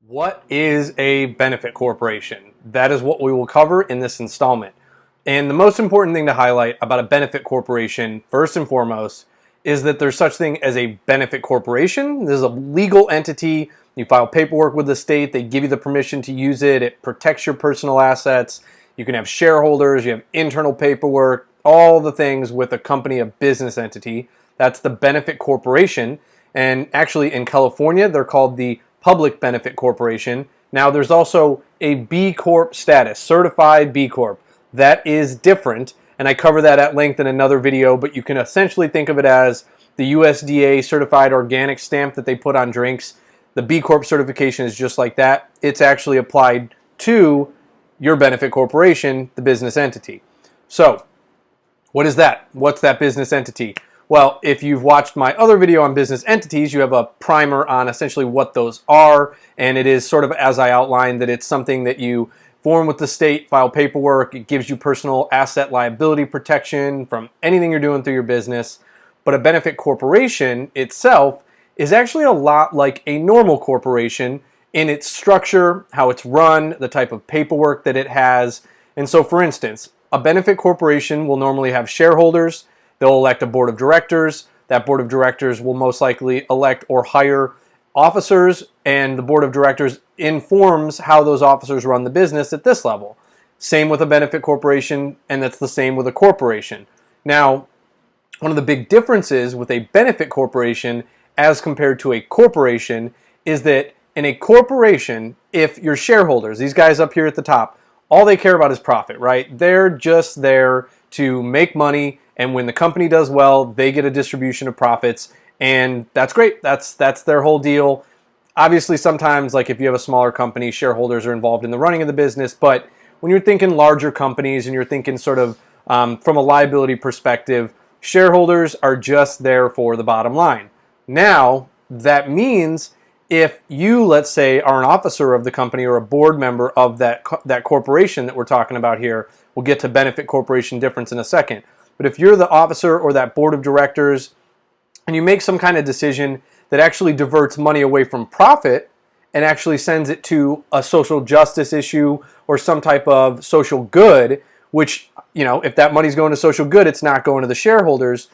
What is a benefit corporation? That is what we will cover in this installment. And the most important thing to highlight about a benefit corporation, first and foremost, is that there's such thing as a benefit corporation. This is a legal entity. You file paperwork with the state. They give you the permission to use it. It protects your personal assets. You can have shareholders. You have internal paperwork, all the things with a company, a business entity. That's the benefit corporation. And actually in California, they're called the Public Benefit Corporation. Now there's also a B Corp status, certified B Corp. That is different, and I cover that at length in another video, but you can essentially think of it as the USDA certified organic stamp that they put on drinks. The B Corp certification is just like that. It's actually applied to your benefit corporation, the business entity. So, what is that? What's that business entity? Well, if you've watched my other video on business entities, you have a primer on essentially what those are, and it is sort of as I outlined that it's something that you form with the state, file paperwork, it gives you personal asset liability protection from anything you're doing through your business. But a benefit corporation itself is actually a lot like a normal corporation in its structure, how it's run, the type of paperwork that it has. And so for instance, a benefit corporation will normally have shareholders. They'll elect a board of directors. That board of directors will most likely elect or hire officers, and the board of directors informs how those officers run the business at this level. Same with a benefit corporation, and that's the same with a corporation. Now, one of the big differences with a benefit corporation as compared to a corporation is that in a corporation, if your shareholders, these guys up here at the top, all they care about is profit, right? They're just there to make money, and when the company does well, they get a distribution of profits, and that's great. That's their whole deal. Obviously, sometimes, like if you have a smaller company, shareholders are involved in the running of the business, but when you're thinking larger companies and you're thinking sort of from a liability perspective, shareholders are just there for the bottom line. Now, that means if you, let's say, are an officer of the company or a board member of that corporation that we're talking about here, we'll get to benefit corporation difference in a second. But if you're the officer or that board of directors and you make some kind of decision that actually diverts money away from profit and actually sends it to a social justice issue or some type of social good, which, you know, if that money's going to social good, it's not going to the shareholders.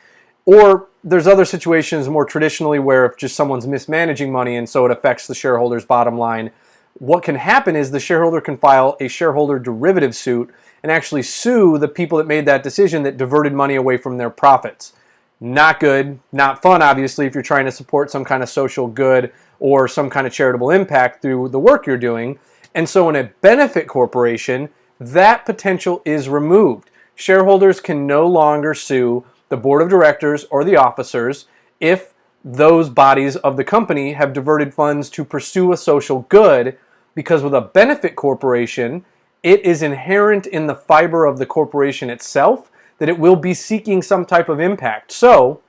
Or there's other situations more traditionally where if just someone's mismanaging money and so it affects the shareholder's bottom line, what can happen is the shareholder can file a shareholder derivative suit and actually sue the people that made that decision that diverted money away from their profits. Not good, not fun, obviously, if you're trying to support some kind of social good or some kind of charitable impact through the work you're doing. And so in a benefit corporation, that potential is removed. Shareholders can no longer sue the board of directors or the officers if those bodies of the company have diverted funds to pursue a social good, because with a benefit corporation, it is inherent in the fiber of the corporation itself that it will be seeking some type of impact. So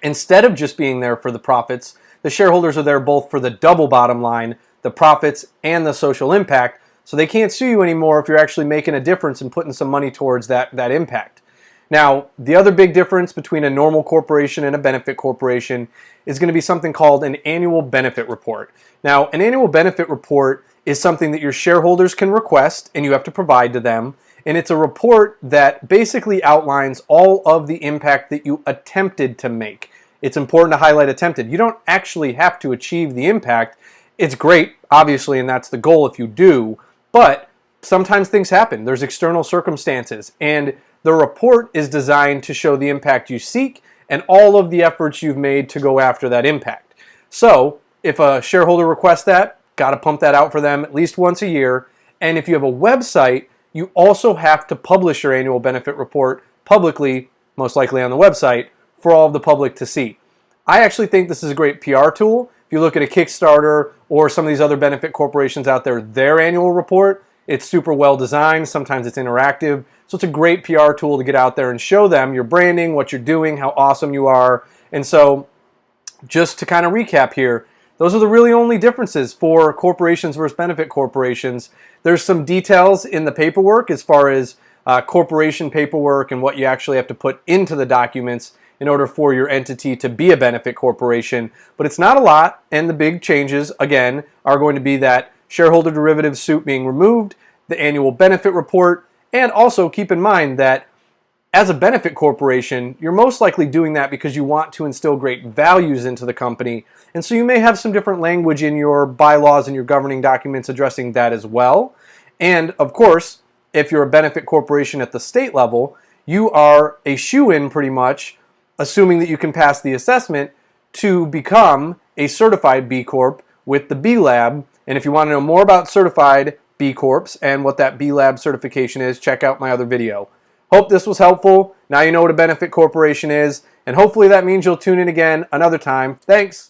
instead of just being there for the profits, the shareholders are there both for the double bottom line, the profits and the social impact. So they can't sue you anymore if you're actually making a difference and putting some money towards that impact. Now, the other big difference between a normal corporation and a benefit corporation is going to be something called an annual benefit report. Now, an annual benefit report is something that your shareholders can request and you have to provide to them. And it's a report that basically outlines all of the impact that you attempted to make. It's important to highlight attempted. You don't actually have to achieve the impact. It's great, obviously, and that's the goal if you do. But sometimes things happen. There's external circumstances. And the report is designed to show the impact you seek and all of the efforts you've made to go after that impact. So if a shareholder requests that, got to pump that out for them at least once a year. And if you have a website, you also have to publish your annual benefit report publicly, most likely on the website, for all of the public to see. I actually think this is a great PR tool. If you look at a Kickstarter or some of these other benefit corporations out there, their annual report, it's super well designed. Sometimes it's interactive. So it's a great PR tool to get out there and show them your branding, what you're doing, how awesome you are. And so just to kind of recap here, those are the really only differences for corporations versus benefit corporations. There's some details in the paperwork as far as corporation paperwork and what you actually have to put into the documents. in order for your entity to be a benefit corporation, but it's not a lot, and the big changes, again, are going to be that shareholder derivative suit being removed, the annual benefit report, and also keep in mind that as a benefit corporation, you're most likely doing that because you want to instill great values into the company, and so you may have some different language in your bylaws and your governing documents addressing that as well. And of course, if you're a benefit corporation at the state level, you are a shoo-in pretty much, assuming that you can pass the assessment, to become a certified B Corp with the B Lab. And if you want to know more about certified B Corps and what that B Lab certification is, check out my other video. Hope this was helpful. Now you know what a benefit corporation is, and hopefully that means you'll tune in again another time. Thanks.